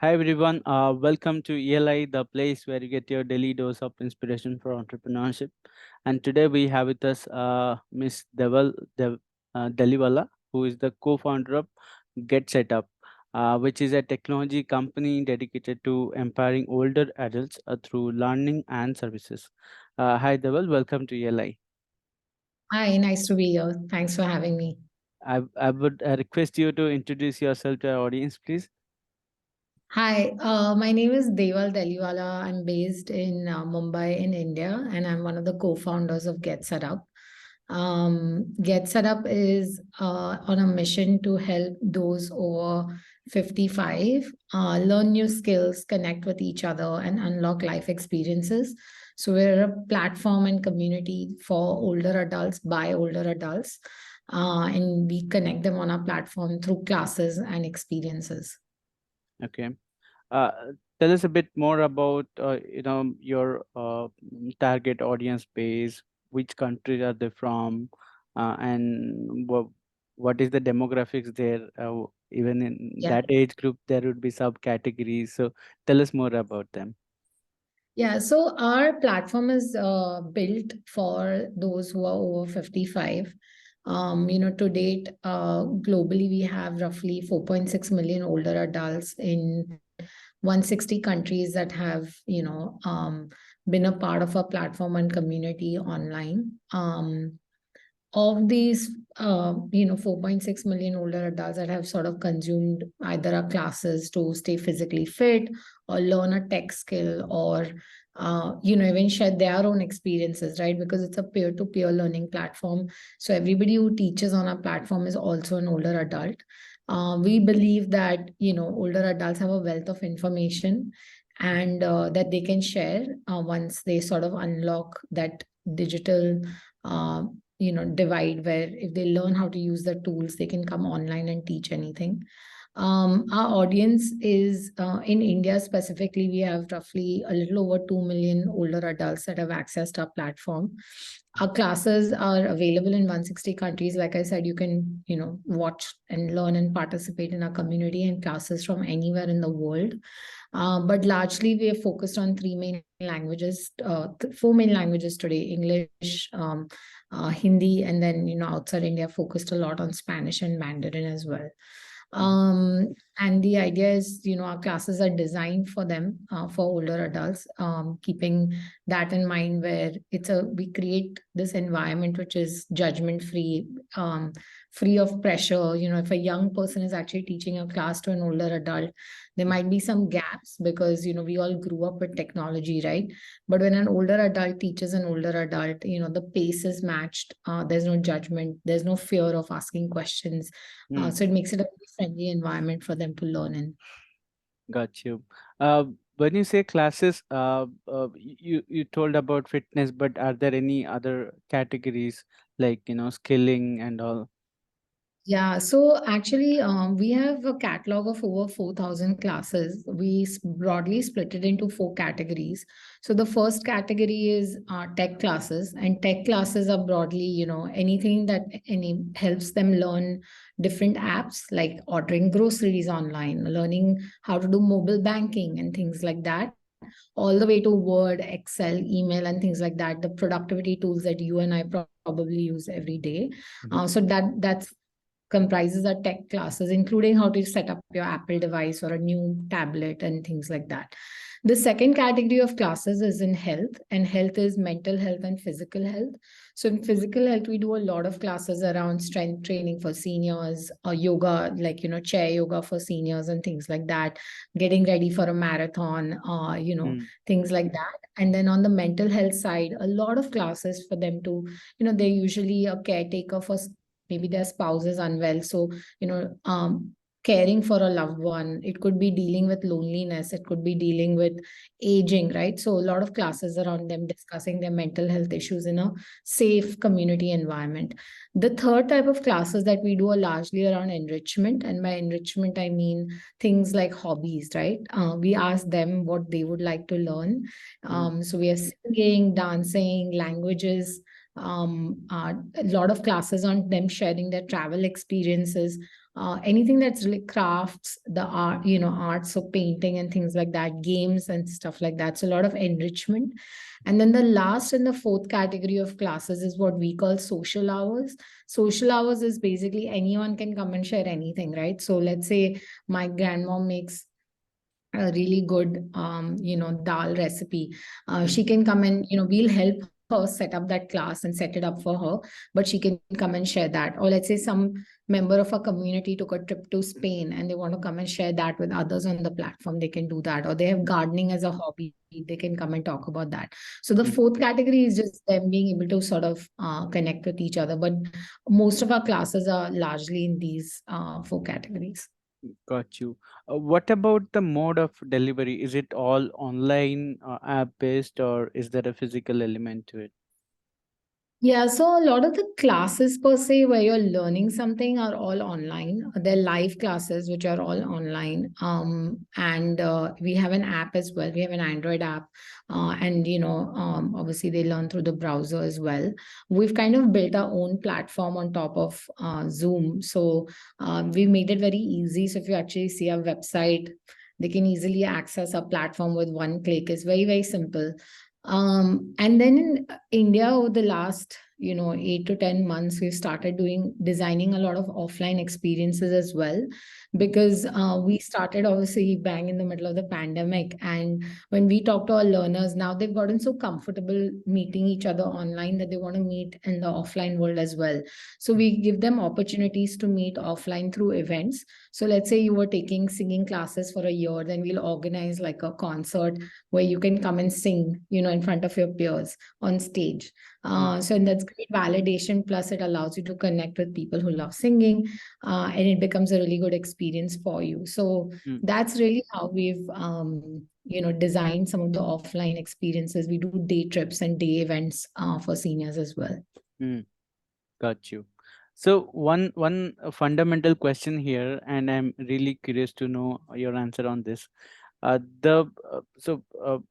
Hi everyone, welcome to ELI, the place where you get your daily dose of inspiration for entrepreneurship. And today we have with us Miss Delivala, who is the co-founder of GetSetUp, which is a technology company dedicated to empowering older adults through learning and services. Hi Deval, welcome to ELI. Hi, nice to be here. Thanks for having me. I would request you to introduce yourself to our audience, please. Hi, my name is Deval Delivala. I'm based in Mumbai in India, and I'm one of the co-founders of GetSetUp. GetSetUp is on a mission to help those over 55 learn new skills, connect with each other, and unlock life experiences. So we're a platform and community for older adults by older adults, and we connect them on our platform through classes and experiences. Okay. Uh, Tell us a bit more about your target audience base. Which countries are they from, and what is the demographics there? Even in Yeah. that age group, there would be subcategories. So tell us more about them. Yeah, so our platform is built for those who are over 55. To date, globally, we have roughly 4.6 million older adults in 160 countries that have, been a part of our platform and community online. Of these 4.6 million older adults that have sort of consumed either our classes to stay physically fit or learn a tech skill or even share their own experiences, right? Because it's a peer-to-peer learning platform, so everybody who teaches on our platform is also an older adult. We believe that older adults have a wealth of information and that they can share once they sort of unlock that digital uh, divide, where if they learn how to use the tools, they can come online and teach anything. Our audience is in India specifically, we have roughly a little over 2 million older adults that have accessed our platform. Our classes are available in 160 countries. Like I said, you can, watch and learn and participate in our community and classes from anywhere in the world. But largely, we are focused on three main languages, four main languages today: English, Hindi, and then outside India, focused a lot on Spanish and Mandarin as well. Mm. And the idea is, our classes are designed for them, for older adults, keeping that in mind, where we create this environment which is judgment free, free of pressure. If a young person is actually teaching a class to an older adult, there might be some gaps because, we all grew up with technology, right? But when an older adult teaches an older adult, the pace is matched. There's no judgment. There's no fear of asking questions. Mm. So it makes it a very friendly environment for them to learn in. Got you. When you say classes, you told about fitness, but are there any other categories like skilling and all? Yeah, so actually, we have a catalog of over 4,000 classes. We broadly split it into four categories. So the first category is tech classes, and tech classes are broadly, anything that helps them learn different apps like ordering groceries online, learning how to do mobile banking and things like that, all the way to Word, Excel, email, and things like that. The productivity tools that you and I probably use every day. Mhm. So that's comprises our tech classes, including how to set up your Apple device or a new tablet and things like that. The second category of classes is in health, and health is mental health and physical health. So in physical health, we do a lot of classes around strength training for seniors, or yoga, like, chair yoga for seniors and things like that, getting ready for a marathon, Mm. things like that. And then on the mental health side, a lot of classes for them to, they're usually a caretaker for maybe their spouse is unwell, so caring for a loved one. It could be dealing with loneliness, it could be dealing with aging, right? So a lot of classes around them discussing their mental health issues in a safe community environment. The third type of classes that we do are largely around enrichment, and by enrichment I mean things like hobbies, right? We ask them what they would like to learn. Mm. So we are singing, dancing, languages, a lot of classes on them sharing their travel experiences, anything that's really crafts, the art, arts of painting and things like that, games and stuff like that. So a lot of enrichment. And then the last and the fourth category of classes is what we call social hours. Social hours is basically anyone can come and share anything, right? So let's say my grandmom makes a really good dal recipe. She can come and we'll help her set up that class and set it up for her, but she can come and share that. Or let's say some member of a community took a trip to Spain and they want to come and share that with others on the platform, they can do that. Or they have gardening as a hobby, they can come and talk about that. So the Mm. fourth category is just them being able to sort of connect with each other, but most of our classes are largely in these four categories. Got you. What about the mode of delivery? Is it all online, app based, or is there a physical element to it? Yeah, so a lot of the classes per se where you're learning something are all online. They're live classes which are all online. And we have an app as well. We have an Android app. And obviously they learn through the browser as well. We've kind of built our own platform on top of Zoom. So we made it very easy. So if you actually see our website, they can easily access our platform with one click. It's very, very simple. And then in India, over the last, 8 to 10 months, we've started designing a lot of offline experiences as well, because we started obviously bang in the middle of the pandemic. And when we talk to our learners, now they've gotten so comfortable meeting each other online that they want to meet in the offline world as well. So we give them opportunities to meet offline through events. So let's say you were taking singing classes for a year, then we'll organize like a concert where you can come and sing, in front of your peers on stage. Mm, So and that's great validation. Plus, it allows you to connect with people who love singing, and it becomes a really good experience for you. So mm, that's really how we've, designed some of the offline experiences. We do day trips and day events for seniors as well. mm. Got you. So one fundamental question here, and I'm really curious to know your answer on this. The so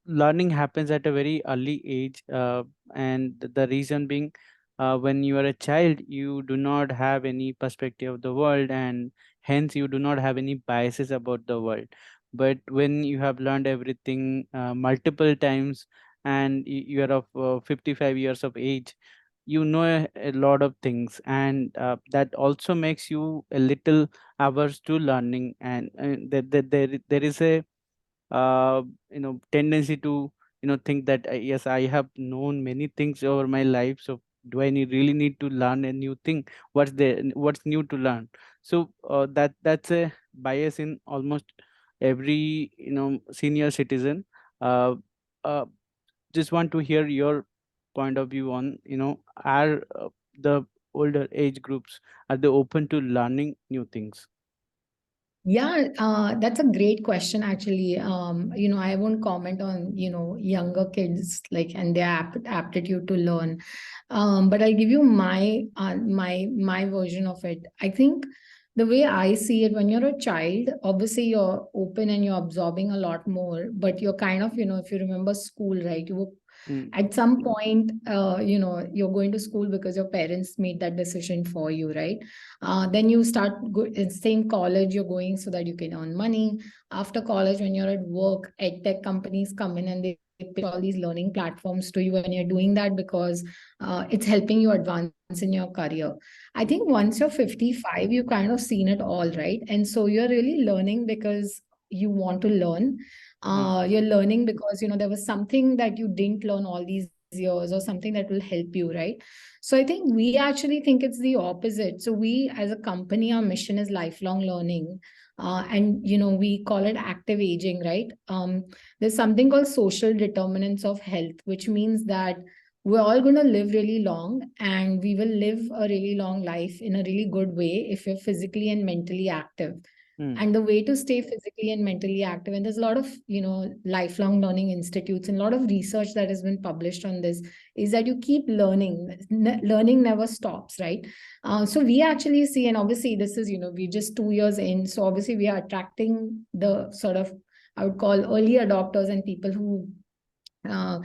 Learning happens at a very early age, and the reason being, when you are a child, you do not have any perspective of the world, and hence you do not have any biases about the world. But when you have learned everything multiple times, and you are of 55 years of age, you know a lot of things, and that also makes you a little averse to learning, and there is a tendency to think that yes, I have known many things over my life, so do I really need to learn a new thing? What's new to learn? So that's a bias in almost every senior citizen. uh, uh, just want to hear your point of view on, are the older age groups, are they open to learning new things? Yeah, that's a great question, actually. I won't comment on, younger kids like and their aptitude to learn. But I'll give you my version of it. I think the way I see it, when you're a child, obviously you're open and you're absorbing a lot more, but you're kind of, if you remember school, right? You were Mm, at some point, you're going to school because your parents made that decision for you, right? Then you start in same college you're going so that you can earn money. After college, when you're at work, ed tech companies come in and they pitch all these learning platforms to you, and you're doing that because it's helping you advance in your career. I think once you're 55, you've kind of seen it all, right? And so you're really learning because you want to learn. mm, You're learning because there was something that you didn't learn all these years, or something that will help you, right? So I think we actually think it's the opposite. So we as a company, our mission is lifelong learning. And we call it active aging, right? There's something called social determinants of health, which means that we're all going to live really long, and we will live a really long life in a really good way if you're physically and mentally active. mm, And the way to stay physically and mentally active, and there's a lot of lifelong learning institutes and a lot of research that has been published on this, is that you keep learning. Learning never stops, right? So we actually see, and obviously this is we're just 2 years in, so obviously we are attracting the sort of, I would call, early adopters and people who uh,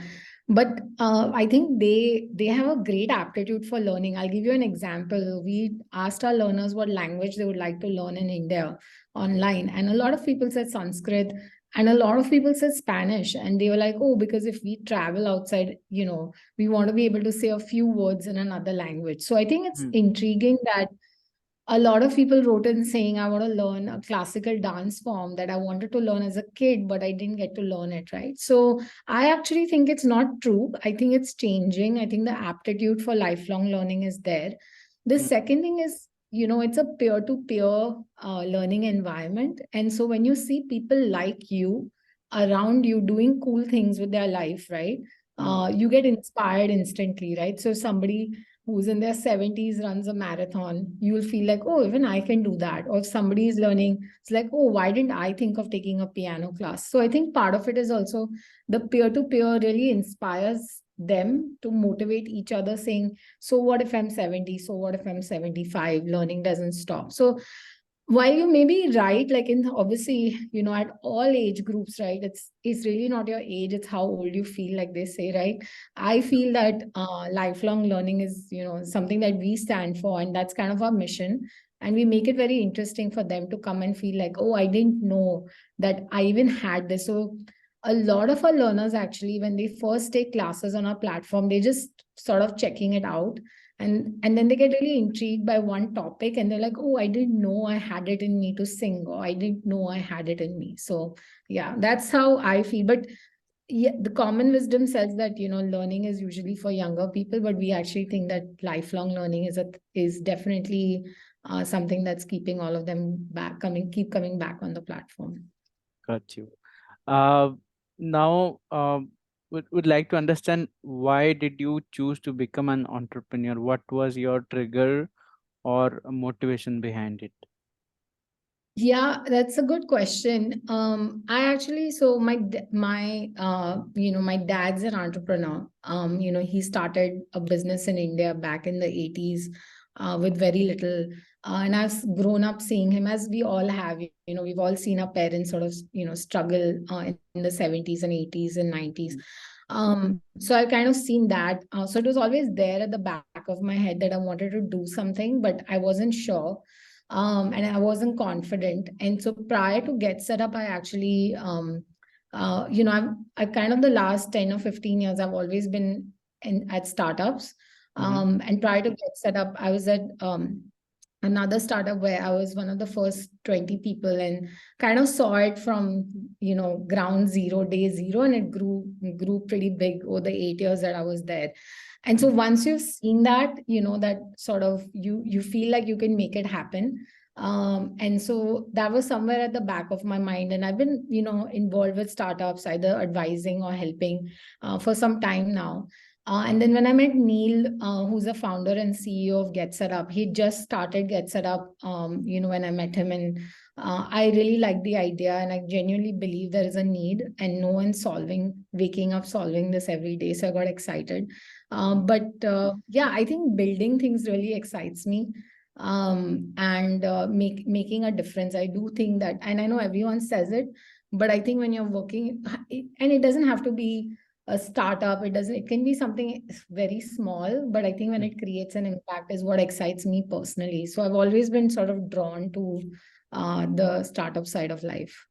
But I think they have a great aptitude for learning. I'll give you an example. We asked our learners what language they would like to learn in India online, and a lot of people said Sanskrit, and a lot of people said Spanish, and they were like, oh, because if we travel outside, we want to be able to say a few words in another language. So I think it's Mm, intriguing that a lot of people wrote in saying, I want to learn a classical dance form that I wanted to learn as a kid, but I didn't get to learn it, right? So I actually think it's not true. I think it's changing. I think the aptitude for lifelong learning is there. The mm, second thing is, it's a peer to peer learning environment. And so when you see people like you around you doing cool things with their life, right? mm, You get inspired instantly, right? So somebody who's in their 70s runs a marathon, you'll feel like, oh, even I can do that. Or if somebody is learning, it's like, oh, why didn't I think of taking a piano class? So I think part of it is also the peer to peer really inspires them to motivate each other, saying, so what if I'm 70? So what if I'm 75? Learning doesn't stop. So while you may be right, like in obviously, at all age groups, right? It's really not your age, it's how old you feel, like they say, right? I feel that lifelong learning is, something that we stand for, and that's kind of our mission. And we make it very interesting for them to come and feel like, oh, I didn't know that I even had this. So a lot of our learners actually, when they first take classes on our platform, they just sort of checking it out, and then they get really intrigued by one topic, and they're like, oh, I didn't know I had it in me to sing, or I didn't know I had it in me. So yeah, that's how I feel. But yeah, the common wisdom says that learning is usually for younger people, but we actually think that lifelong learning is definitely something that's keeping all of them keep coming back on the platform. got you. Uh, Now, would like to understand, why did you choose to become an entrepreneur? What was your trigger or motivation behind it? Yeah, that's a good question. I actually, so my dad's an entrepreneur. He started a business in India back in the 80s, with very little. And I've grown up seeing him, as we all have. We've all seen our parents sort of, struggle in the 70s and 80s and 90s. Mm, So I've kind of seen that. So it was always there at the back of my head that I wanted to do something, but I wasn't sure, and I wasn't confident. And so prior to GetSetUp, I actually, I've kind of the last 10 or 15 years, I've always been at startups. mhm, And prior to GetSetUp, I was at another startup where I was one of the first 20 people, and kind of saw it from, ground zero, day zero, and it grew pretty big over the 8 years that I was there. And so mm, once you've seen that, that sort of you feel like you can make it happen. And so that was somewhere at the back of my mind. And I've been, involved with startups, either advising or helping, for some time now. And then when I met Neil, who's a founder and CEO of GetSetUp, he just started GetSetUp, when I met him. And I really like the idea, and I genuinely believe there is a need, and no one's waking up solving this every day. So I got excited. But yeah, I think building things really excites me, and making a difference. I do think that, and I know everyone says it, but I think when you're working, and it doesn't have to be a startup, it can be something very small, but I think when mm. it creates an impact is what excites me personally. So I've always been sort of drawn to the startup side of life.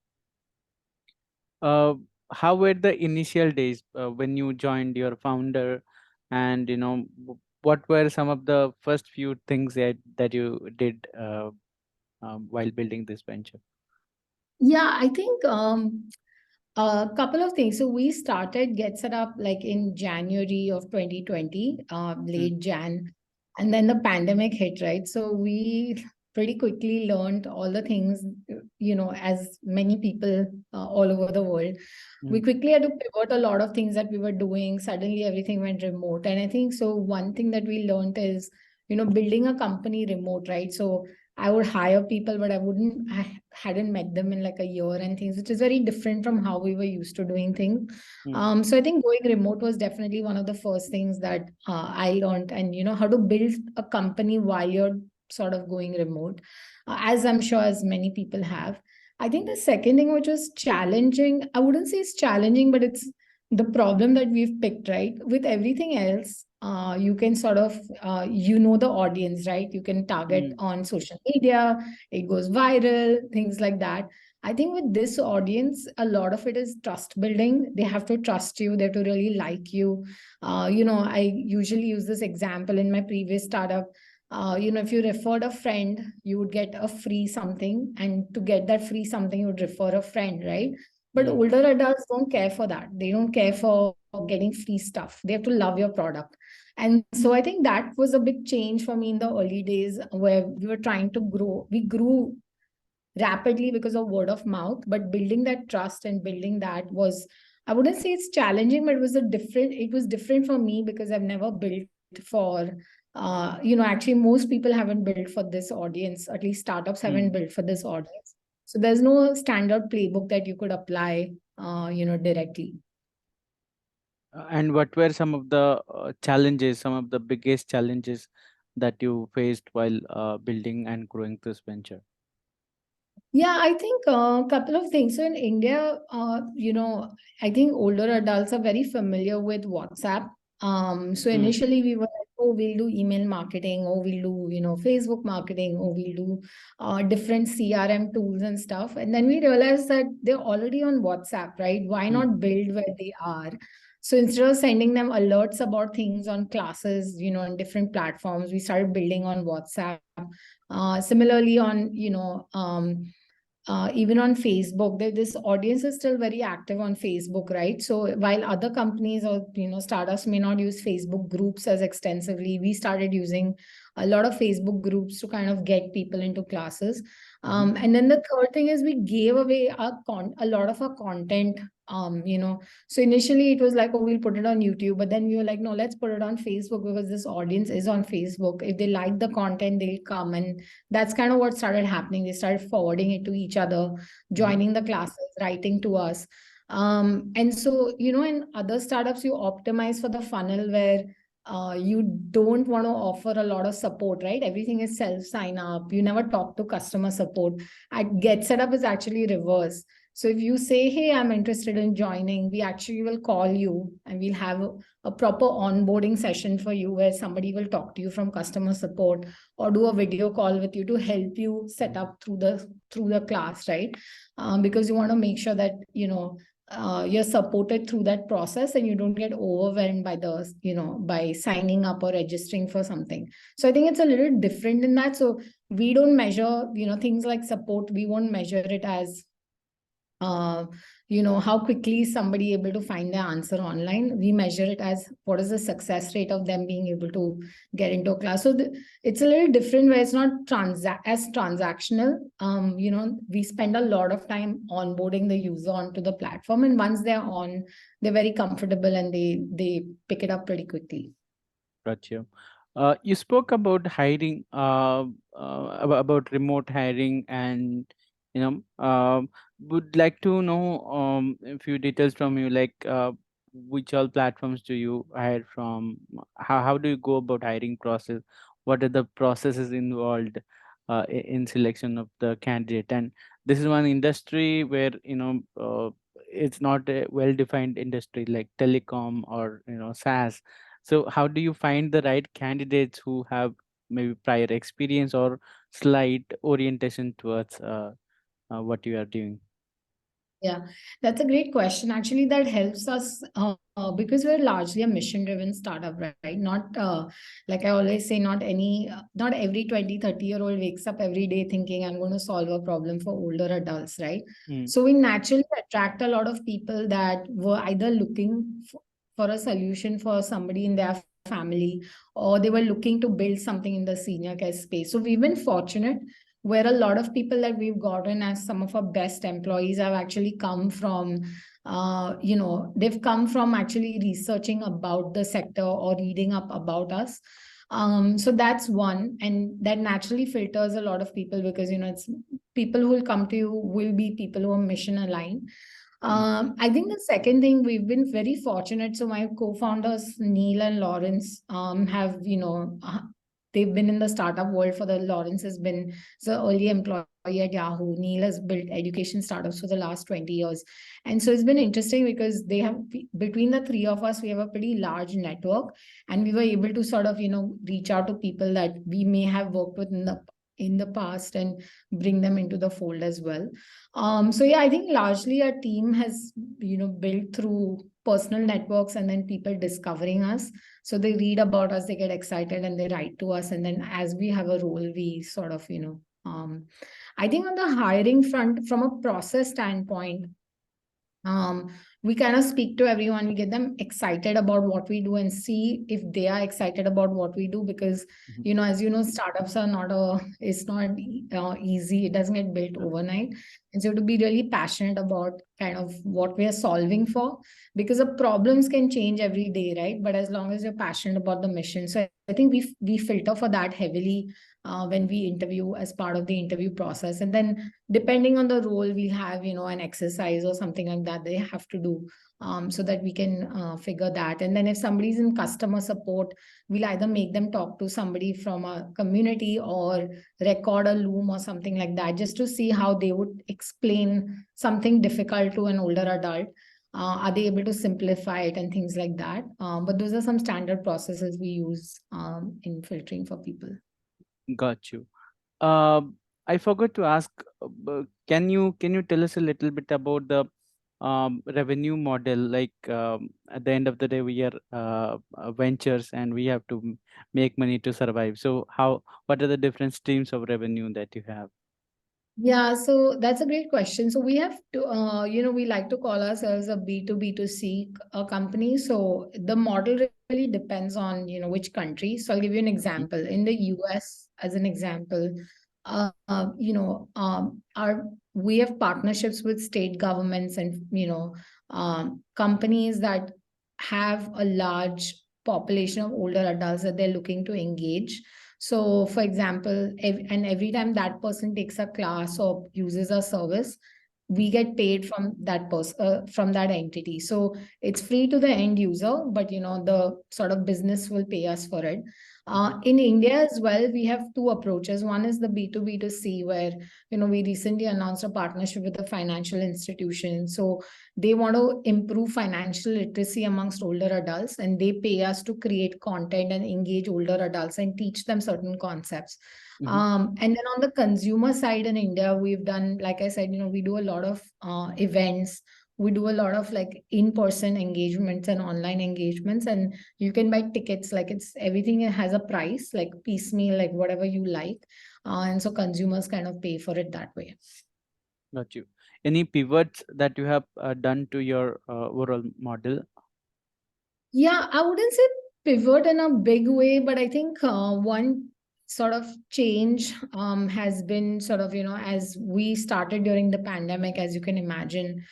Uh, how were the initial days when you joined your founder, and what were some of the first few things that you did while building this venture? Yeah, I think a couple of things. So we started GetSetUp like in January of 2020, Mm, late Jan, and then the pandemic hit, right? So we pretty quickly learned all the things, as many people all over the world. We mm, quickly had to pivot a lot of things that we were doing. Suddenly everything went remote. And I think so one thing that we learned is, building a company remote, right? So I would hire people, but I hadn't met them in like a year and things, which is very different from how we were used to doing things. mm, So I think going remote was definitely one of the first things that I learned, and how to build a company while you're sort of going remote, as I'm sure as many people have. I think the second thing which was challenging, I wouldn't say it's challenging, but it's the problem that we've picked, right? With everything else, you can sort of, the audience, right? You can target Mm, on social media, it goes viral, things like that. I think with this audience, a lot of it is trust building. They have to trust you, they have to really like you. I usually use this example in my previous startup. If you referred a friend, you would get a free something. And to get that free something, you would refer a friend, right? But mm. older adults don't care for that. They don't care for getting free stuff. They have to love your product. And so I think that was a big change for me in the early days where we were trying to grow. We grew rapidly because of word of mouth, but building that trust and building that was, I wouldn't say it's challenging, but it was different for me because I've never built for, actually most people haven't built for this audience, at least startups haven't Mm. built for this audience. So there's no standard playbook that you could apply, directly. And what were some of the challenges, some of the biggest challenges that you faced while building and growing this venture? Yeah, I think a couple of things. So in India, I think older adults are very familiar with WhatsApp. So Mm, initially we were like, oh, we'll do email marketing, or we'll do, Facebook marketing, or we'll do different CRM tools and stuff. And then we realized that they're already on WhatsApp, right? Why mm, not build where they are? So instead of sending them alerts about things on classes, on different platforms, we started building on WhatsApp. Similarly on, even on Facebook, this audience is still very active on Facebook, right? So while other companies or startups may not use Facebook groups as extensively, we started using a lot of Facebook groups to kind of get people into classes. mhm, And then the third thing is we gave away a lot of our content. So initially it was like, oh, we'll put it on YouTube, but then we were like, no, let's put it on Facebook because this audience is on Facebook. If they like the content, they'll come, and that's kind of what started happening. They started forwarding it to each other, mhm, joining the classes, writing to us. And so, in other startups, you optimize for the funnel where you don't want to offer a lot of support, right? Everything is self sign up. You never talk to customer support. At GetSetUp is actually reverse. So if you say, hey, I'm interested in joining, we actually will call you and we'll have a proper onboarding session for you where somebody will talk to you from customer support or do a video call with you to help you set up through the class, right? Because you want to make sure that you're supported through that process and you don't get overwhelmed by by signing up or registering for something. So I think it's a little different in that. So we don't measure things like support. We won't measure it as uh, how quickly is somebody able to find their answer online. We measure it as what is the success rate of them being able to get into a class. So it's a little different where it's not as transactional. We spend a lot of time onboarding the user onto the platform, and once they're on, they're very comfortable and they pick it up pretty quickly. got you. You spoke about hiring, about remote hiring, and would like to know a few details from you, like which all platforms do you hire from? How do you go about hiring process? What are the processes involved in selection of the candidate? And this is one industry where it's not a well-defined industry like telecom or SaaS. So how do you find the right candidates who have maybe prior experience or slight orientation towards what you are doing? Yeah, that's a great question. Actually, that helps us because we're largely a mission-driven startup, right? Not like I always say, not every 20, 30-year-old wakes up every day thinking I'm going to solve a problem for older adults, right? Mm, So we naturally attract a lot of people that were either looking for a solution for somebody in their family, or they were looking to build something in the senior care space. So we've been fortunate where a lot of people that we've gotten as some of our best employees have actually come from they've come from actually researching about the sector or reading up about us. So that's one, and that naturally filters a lot of people because it's people who will come to you will be people who are mission aligned. mm, I think the second thing, we've been very fortunate. So my co-founders Neil and Lawrence have they've been in the startup world for the Lawrence has been the early employee at Yahoo. Neil has built education startups for the last 20 years. And so it's been interesting because between the three of us, we have a pretty large network, and we were able to sort of, reach out to people that we may have worked with in the past and bring them into the fold as well. So yeah, I think largely our team has, built through personal networks and then people discovering us. So they read about us, they get excited and they write to us. And then as we have a role, we sort of, I think on the hiring front, from a process standpoint, um, we kind of speak to everyone, we get them excited about what we do and see if they are excited about what we do, because as you know, startups are it's not easy, it doesn't get built overnight. And so to be really passionate about kind of what we are solving for, because the problems can change every day, right? But as long as you're passionate about the mission, so I think we filter for that heavily when we interview, as part of the interview process. And then depending on the role, we have, an exercise or something like that they have to do, so that we can figure that. And then if somebody's in customer support, we'll either make them talk to somebody from a community or record a Loom or something like that, just to see how they would explain something difficult to an older adult. Are they able to simplify it and things like that? But those are some standard processes we use in filtering for people. Got you. I forgot to ask, can you tell us a little bit about the revenue model? Like, at the end of the day, we are ventures and we have to make money to survive. So what are the different streams of revenue that you have? Yeah, so that's a great question. So we have to, we like to call ourselves a B2B2C company. So the model really depends on, which country. So I'll give you an example. In the US, as an example, we have partnerships with state governments and, companies that have a large population of older adults that they're looking to engage. So, for example, every time that person takes a class or uses a service, we get paid from that person, from that entity. So it's free to the end user, but the sort of business will pay us for it. In India as well, we have two approaches. One is the B2B2C, where we recently announced a partnership with a financial institution. So they want to improve financial literacy amongst older adults, and they pay us to create content and engage older adults and teach them certain concepts. And then on the consumer side in India, we've done, like I said, we do a lot of events. We do a lot of like in-person engagements and online engagements, and you can buy tickets. Like everything has a price, like piecemeal, like whatever you like. And so consumers kind of pay for it that way. Got you. Any pivots that you have done to your overall model? Yeah, I wouldn't say pivot in a big way, but I think one sort of change has been sort of, as we started during the pandemic, as you can imagine,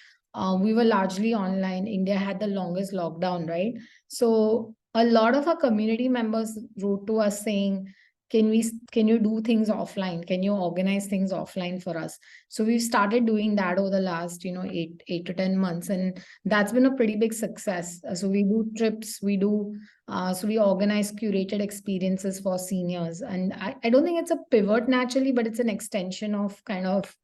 we were largely online. India had the longest lockdown, right? So a lot of our community members wrote to us saying, can you do things offline? Can you organize things offline for us? So we've started doing that over the last, 8 to 10 months, and that's been a pretty big success. So we do trips, so we organize curated experiences for seniors. And I don't think it's a pivot naturally, but it's an extension of kind of,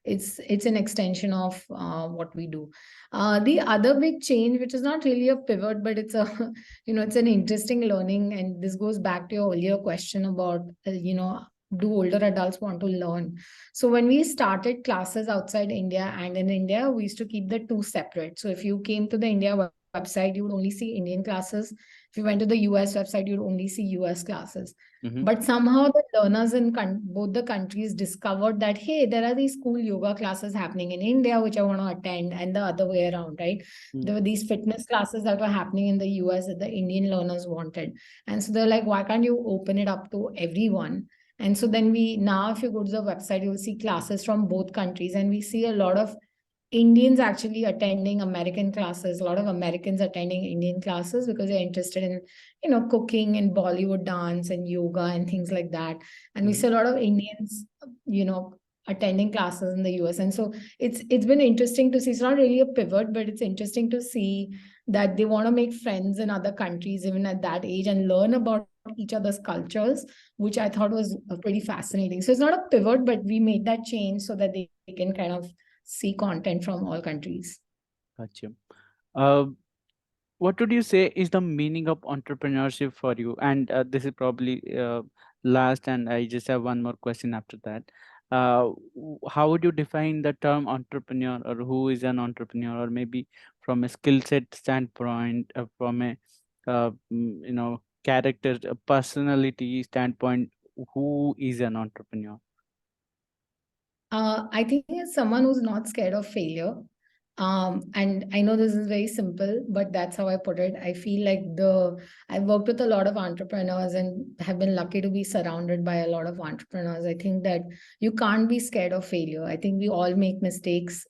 it's an extension of what we do. The other big change, which is not really a pivot, but it's a, it's an interesting learning. And this goes back to your earlier question about, do older adults want to learn? So when we started classes outside India and in India, we used to keep the two separate. So if you came to the India website, you would only see Indian classes. If you went to the US website, you'd only see US classes. But somehow the learners in both the countries discovered that, hey, there are these cool yoga classes happening in India, which I want to attend, and the other way around, right? There were these fitness classes that were happening in the US that the Indian learners wanted. And so they're like, why can't you open it up to everyone? And so then now if you go to the website, you'll see classes from both countries. And we see a lot of Indians actually attending American classes, a lot of Americans attending Indian classes because they're interested in, cooking and Bollywood dance and yoga and things like that. And we see a lot of Indians, attending classes in the US. And so it's been interesting to see. It's not really a pivot, but it's interesting to see that they want to make friends in other countries, even at that age, and learn about each other's cultures, which I thought was pretty fascinating. So it's not a pivot, but we made that change so that they can kind of see content from all countries. Gotcha. Uh, what would you say is the meaning of entrepreneurship for you? And this is probably last, and I just have one more question after that. How would you define the term entrepreneur, or who is an entrepreneur, or maybe from a skill set standpoint, from a character, a personality standpoint, who is an entrepreneur? I think it's someone who's not scared of failure. And I know this is very simple, but that's how I put it. I feel like I've worked with a lot of entrepreneurs and have been lucky to be surrounded by a lot of entrepreneurs. I think that you can't be scared of failure. I think we all make mistakes.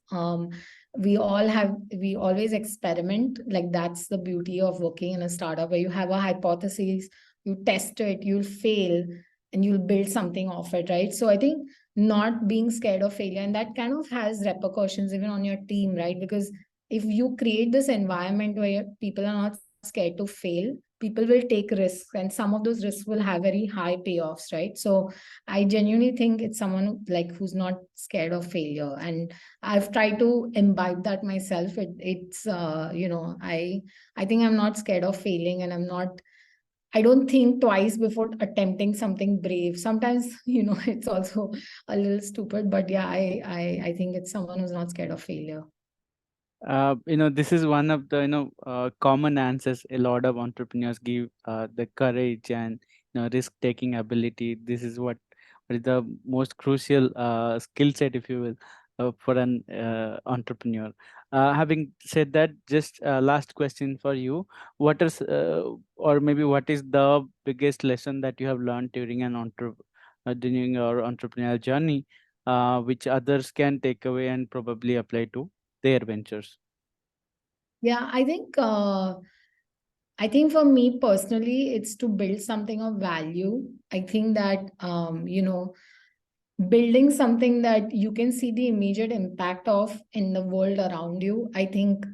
We always experiment. Like that's the beauty of working in a startup where you have a hypothesis, you test it, you'll fail, and you'll build something off it, right? So I think not being scared of failure, and that kind of has repercussions even on your team, right? Because if you create this environment where people are not scared to fail, people will take risks, and some of those risks will have very high payoffs, right? So I genuinely think it's someone like who's not scared of failure, and I've tried to imbibe that myself. It's I think I'm not scared of failing, and I don't think twice before attempting something brave. Sometimes, it's also a little stupid, but yeah, I think it's someone who's not scared of failure. This is one of the common answers a lot of entrepreneurs give, the courage and risk taking ability. This is what is the most crucial skill set, if you will, for an entrepreneur. Having said that, just last question for you: what is or maybe what is the biggest lesson that you have learned during during your entrepreneurial journey, which others can take away and probably apply to their ventures? Yeah, I think for me personally, it's to build something of value. I think that building something that you can see the immediate impact of in the world around you, I think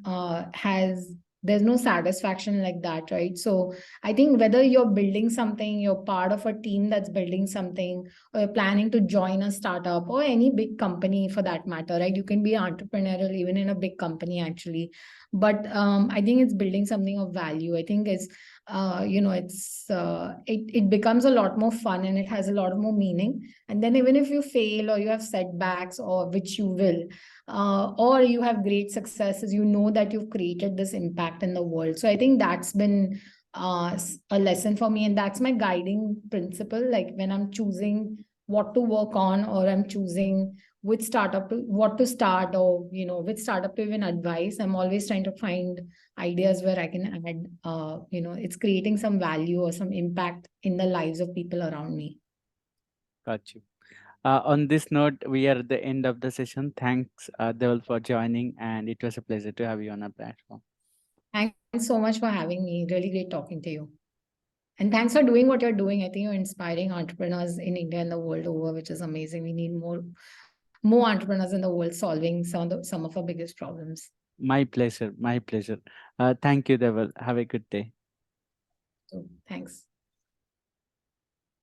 has there's no satisfaction like that, right? So I think whether you're building something, you're part of a team that's building something, or you're planning to join a startup or any big company for that matter, right? You can be entrepreneurial even in a big company actually, but I think it's building something of value. I think it becomes a lot more fun, and it has a lot more meaning. And then even if you fail or you have setbacks, or which you will, or you have great successes, you know that you've created this impact in the world. So I think that's been a lesson for me, and that's my guiding principle. Like when I'm choosing what to work on, or I'm choosing which startup what to start, or which startup to even advise, I'm always trying to find ideas where I can add, it's creating some value or some impact in the lives of people around me. Got you. On this note, we are at the end of the session. Thanks, Deval, for joining, and it was a pleasure to have you on our platform. Thanks so much for having me. Really great talking to you. And thanks for doing what you're doing. I think you're inspiring entrepreneurs in India and the world over, which is amazing. We need more entrepreneurs in the world solving some of our biggest problems. My pleasure. My pleasure. Thank you, Deval. Have a good day. So thanks.